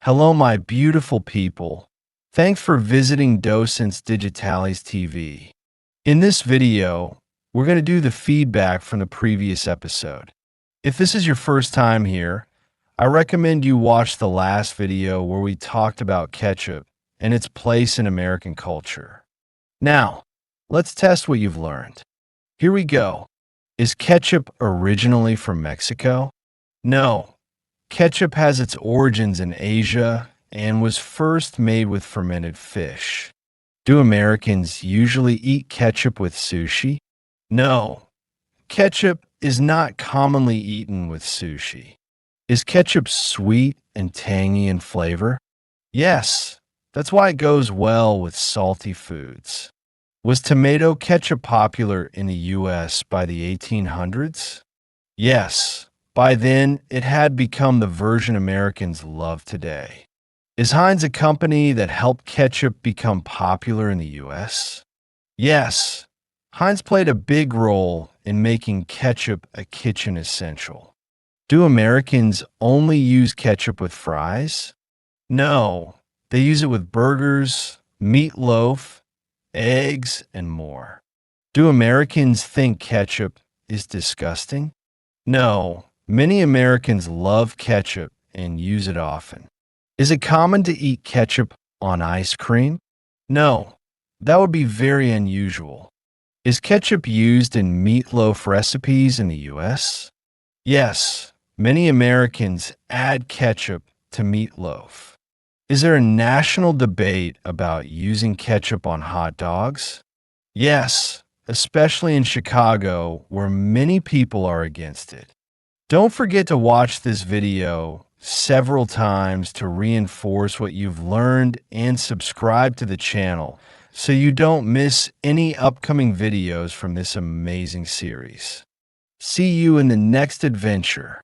Hello, my beautiful people. Thanks for visiting Docentes DigitalesTV. In this video, we're going to do the feedback from the previous episode. If this is your first time here, I recommend you watch the last video where we talked about ketchup and its place in American culture. Now, let's test what you've learned. Here we go. Is ketchup originally from Mexico? No. Ketchup has its origins in Asia and was first made with fermented fish. Do Americans usually eat ketchup with sushi? No. Ketchup is not commonly eaten with sushi. Is ketchup sweet and tangy in flavor? Yes. That's why it goes well with salty foods. Was tomato ketchup popular in the US by the 1800s? Yes. By then, it had become the version Americans love today. Is Heinz a company that helped ketchup become popular in the US? Yes. Heinz played a big role in making ketchup a kitchen essential. Do Americans only use ketchup with fries? No. They use it with burgers, meatloaf, eggs, and more. Do Americans think ketchup is disgusting? No. Many Americans love ketchup and use it often. Is it common to eat ketchup on ice cream? No. That would be very unusual. Is ketchup used in meatloaf recipes in the US? Yes. Many Americans add ketchup to meatloaf. Is there a national debate about using ketchup on hot dogs? Yes, especially in Chicago, where many people are against it. Don't forget to watch this video several times to reinforce what you've learned and subscribe to the channel so you don't miss any upcoming videos from this amazing series. See you in the next adventure.